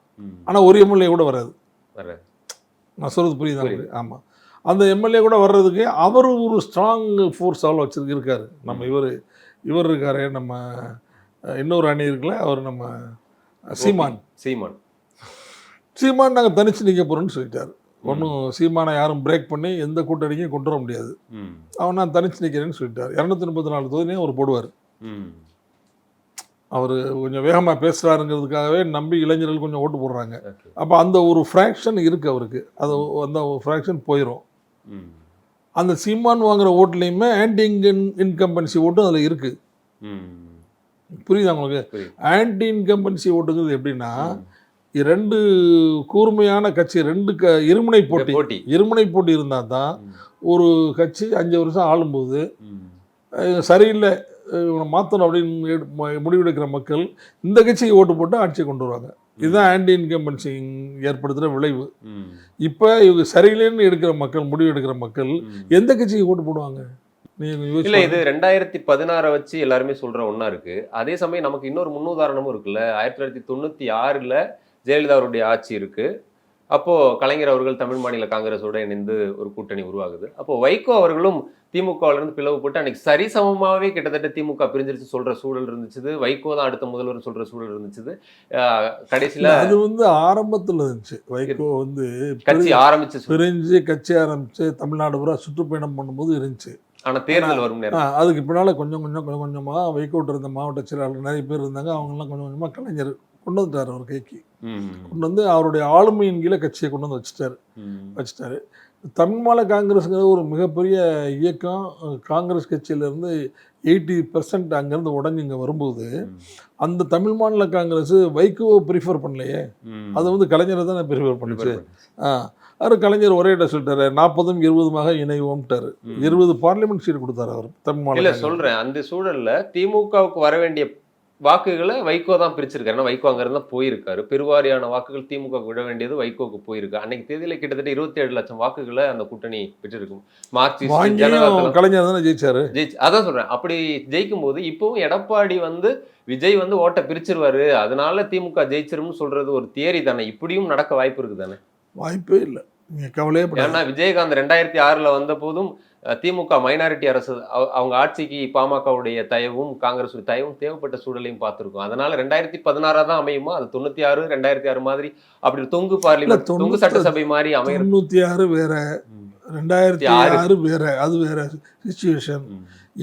ஆனால் ஒரு எம்எல்ஏ கூட வராது. நான் சொல்கிறது புரியுதா? ஆமாம், அந்த எம்எல்ஏ கூட வர்றதுக்கு அவர் ஒரு ஸ்ட்ராங் ஃபோர்ஸ் ஆள் வச்சுருக்காரு. நம்ம இவர் இருக்காரு, நம்ம இன்னொரு அணி இருக்குல்ல, அவர் நம்ம சீமான் நாங்கள் தனிச்சு நிற்க போகிறோன்னு சொல்லிட்டார். ஒன்றும் சீமானை யாரும் பிரேக் பண்ணி எந்த கூட்டணிக்கும் கொண்டு வர முடியாது, அவன் நான் தனிச்சு நிற்கிறேன்னு சொல்லிட்டார். 234 தொகுதியும் அவர் போடுவார். அவர் கொஞ்சம் வேகமாக பேசுகிறாருங்கிறதுக்காகவே நம்பி இளைஞர்கள் கொஞ்சம் ஓட்டு போடுறாங்க. அப்போ அந்த ஒரு ஃப்ராக்ஷன் இருக்குது அவருக்கு, அது அந்த ஒரு ஃப்ராக்ஷன் போயிடும். அந்த சீமான் வாங்குகிற ஓட்டுலேயுமே ஆன்டி இன்கம்பன்சி ஓட்டும் அதில் இருக்குது. புரியுதா உங்களுக்கு? ஆன்டி இன்கம்பன்சி ஓட்டுங்கிறது எப்படின்னா, 2 கூர்மையான கட்சி, 2 இருமுனை போட்டி இருந்தால் தான் ஒரு கட்சி 5 வருஷம் ஆளும்போது சரியில்லை இவனை மாற்றணும் அப்படின்னு முடிவெடுக்கிற மக்கள் இந்த கட்சிக்கு ஓட்டு போட்டு ஆட்சியை கொண்டு வருவாங்க. இதுதான் ஆன்டி இன்கம்பன்சி ஏற்படுத்துகிற விளைவு. இப்போ இவங்க சரியில்லைன்னு எடுக்கிற மக்கள், முடிவு எடுக்கிற மக்கள் எந்த கட்சிக்கு ஓட்டு போடுவாங்க? இல்ல, இது 2016 வச்சு எல்லாருமே சொல்ற ஒன்னா இருக்கு. அதே சமயம் நமக்கு இன்னொரு முன்னுதாரணமும் இருக்குல்ல. 1996 ஜெயலலிதா அவருடைய ஆட்சி இருக்கு. அப்போ கலைஞர் அவர்கள் தமிழ் மாநில காங்கிரஸோட இணைந்து ஒரு கூட்டணி உருவாகுது. அப்போ வைகோ அவர்களும் திமுகவில இருந்து பிளவு போட்டு அன்னைக்கு சரிசமமாவே கிட்டத்தட்ட திமுக பிரிஞ்சிருச்சு சொல்ற சூழல் இருந்துச்சு. வைகோ தான் அடுத்த முதல்வர் சொல்ற சூழல் இருந்துச்சு. கடைசியில அது வந்து ஆரம்பத்தில் இருந்துச்சு. வைகோ வந்து கட்சி கட்சி ஆரம்பிச்சு தமிழ்நாடு பூரா சுற்றுப்பயணம் பண்ணும்போது இருந்துச்சு. ஆனா தேர்தல் வரும் நேரம் அதுக்கு பின்னால கொஞ்சம் கொஞ்சமா வைகோட்டு இருந்த மாவட்ட செயலாளர் நிறைய பேர் இருந்தாங்க. அவங்கெல்லாம் கொஞ்சம் கொஞ்சமா கலைஞர் கொண்டு வந்துட்டார். அவர் கைக்கு கொண்டு வந்து அவருடைய ஆளுமையின் கீழே கட்சியை கொண்டு வந்து வச்சுட்டாரு. தமிழ் மாநில காங்கிரஸுங்கிற ஒரு மிகப்பெரிய இயக்கம், காங்கிரஸ் கட்சியிலேருந்து 80% அங்கேருந்து உடஞ்சி இங்கே வரும்போது அந்த தமிழ் மாநில காங்கிரஸ் வைகோவை ப்ரிஃபர் பண்ணலையே, அது வந்து கலைஞரை தானே ப்ரிஃபர் பண்ணிச்சு. அவர் கலைஞர் ஒரே இடம் சொல்லிட்டாரு, 40 20 இணைவோம்ட்டாரு. 20 பார்லிமெண்ட் சீட் கொடுத்தாரு அவர் தமிழ் மாநில. சொல்றேன், அந்த சூழல்ல திமுகவுக்கு வர வேண்டிய வாக்குகளை வைகோ தான் பிரிச்சிருக்காரு. ஏன்னா வைகோ அங்க இருந்தா போயிருக்காரு. பெருவாரியான வாக்குகள் திமுக விட வேண்டியது வைகோக்கு போயிருக்கு. அன்னைக்கு தேதியில கிட்டத்தட்ட 27 லட்சம் வாக்குகளை அந்த கூட்டணி பெற்றிருக்கும். மார்க்சிஸ்ட் வாங்கியும் கலைஞர் தானே ஜெயிச்சாரு. அதான் சொல்றேன். அப்படி ஜெயிக்கும் போது இப்பவும் எடப்பாடி வந்து விஜய் வந்து ஓட்டை பிரிச்சிருவாரு, அதனால திமுக ஜெயிச்சிரும்னு சொல்றது ஒரு தியரி தானே. இப்படியும் நடக்க வாய்ப்பு இருக்கு தானே? வாய்ப்பே இல்லை, நீங்க கவலையே படாதீங்க. ஏன்னா விஜயகாந்த் 2006ல வந்த போதும் திமுக மைனாரிட்டி அரசு, அவங்க ஆட்சிக்கு பாமகவுடைய தயவும் காங்கிரஸ் தயவும் தேவைப்பட்ட சூழலையும் பார்த்திருக்கோம். அதனால 2016 தான் அமையுமா? அது 96 2006 மாதிரி அப்படி தொங்கு பார்லிமெண்ட், தொங்கு சட்டசபை மாதிரி அமையும். 96 வேற, 2006 வேற, அது வேற சிச்சுவேஷன்.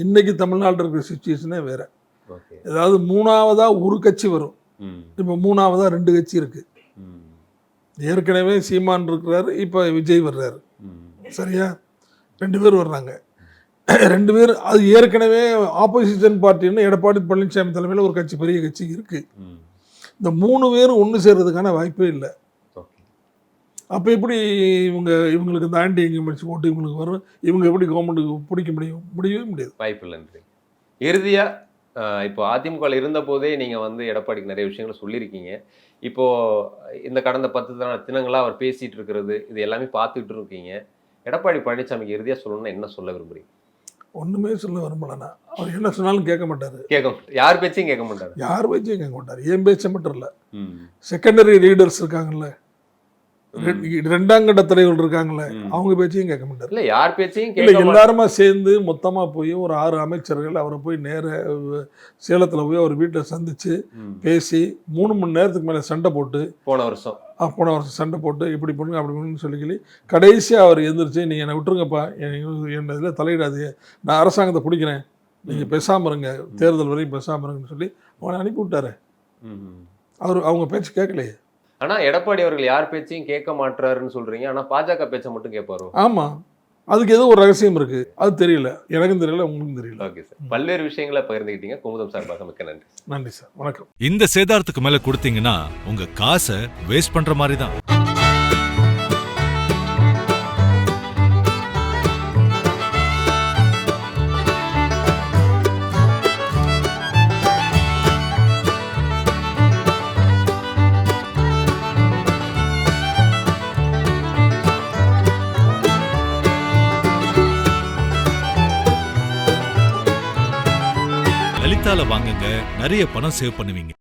இன்னைக்கு தமிழ்நாட்டில் இருக்கிற சிச்சுவேஷனே வேற. ஏதாவது மூணாவதா ஒரு கட்சி வரும், இப்போ மூணாவதா 2 கட்சி இருக்கு. ஏற்கனவே சீமான் இருக்கிறாரு, இப்போ விஜய் வர்றாரு, சரியா? 2 பேர் வர்றாங்க. 2 பேர் அது ஏற்கனவே ஆப்போசிஷன் பார்ட்டின்னு எடப்பாடி பழனிசாமி தலைமையில் ஒரு கட்சி, பெரிய கட்சி இருக்கு. இந்த 3 பேரும் ஒன்று சேர்றதுக்கான வாய்ப்பே இல்லை. அப்போ எப்படி இவங்களுக்கு இந்த ஆன்டி இன்கம்பன்சி ஓட்டு இவங்களுக்கு வரும்? இவங்க எப்படி கவர்மெண்ட்டுக்கு பிடிக்க முடியும்? முடியவே முடியாது, வாய்ப்பு இல்லைன்றீங்க. இறுதியா இப்போ அதிமுகவில் இருந்த போதே நீங்க வந்து எடப்பாடிக்கு நிறைய விஷயங்களை சொல்லியிருக்கீங்க. இப்போ இந்த கடந்த 10 தினங்களா அவர் பேசிட்டு இருக்கிறது இது எல்லாமே பார்த்துட்டு இருக்கீங்க. எடப்பாடி பழனிசாமிக்கு இறுதியா சொல்லணும்னா என்ன சொல்ல விரும்புறீங்க? ஒண்ணுமே சொல்ல விரும்பலண்ணா. அவர் என்ன சொன்னாலும் கேட்க மாட்டாரு. யார் பேச்சையும் கேட்க மாட்டாரு. யார் பேச்சையும் கேட்க மாட்டாரு. என் பேச்சை மட்டும் இல்லை, செகண்டரி லீடர்ஸ் இருக்காங்கல்ல, 2ஆம் கட்ட தலைவர்கள் இருக்காங்கல்ல, அவங்க பேச்சையும் கேட்க மாட்டாரு. இல்ல யார் பேச்சையும் இல்லை, எல்லாருமா சேர்ந்து மொத்தமா போய் ஒரு 6 அமைச்சர்கள் அவரை போய் நேர சேலத்துல போய் அவர் வீட்டில் சந்திச்சு பேசி 3 மணி நேரத்துக்கு மேல சண்டை போட்டு, போன வருஷம் சண்டை போட்டு இப்படி பண்ணுங்க அப்படி பண்ணுன்னு சொல்லி கடைசியாக அவர் எந்திரிச்சு நீங்கள் என்னை விட்டுருங்கப்பா, என் இதில் தலையிடாது, நான் அரசாங்கத்தை பிடிக்கிறேன், நீங்கள் பேசாமல் இருங்க, தேர்தல் வரையும் பேசாமல் இருங்கன்னு சொல்லி அவனை அனுப்பி விட்டாரு. அவங்க பேச்சு கேட்கலையே. ஆனா எடப்பாடி அவர்கள் யார் பேச்சையும் கேட்க மாட்டாருன்னு சொல்றீங்க, ஆனா பாஜக பேச்சை மட்டும் கேட்பாரு. ஆமா, அதுக்கு ஏதோ ஒரு ரகசியம் இருக்கு, அது தெரியல, எனக்கும் தெரியல, உங்களுக்கும் தெரியல. ஓகே சார், பல்வேறு விஷயங்களை பகிர்ந்துக்கிட்டீங்க. குமுதம் சார்பாக மிக்க நன்றி. நன்றி சார், வணக்கம். இந்த சேதாரத்துக்கு மேல கொடுத்தீங்கன்னா உங்க காசை வேஸ்ட் பண்ற மாதிரி தான். லலிதால வாங்குங்க, நிறைய பணம் சேவ் பண்ணுவீங்க.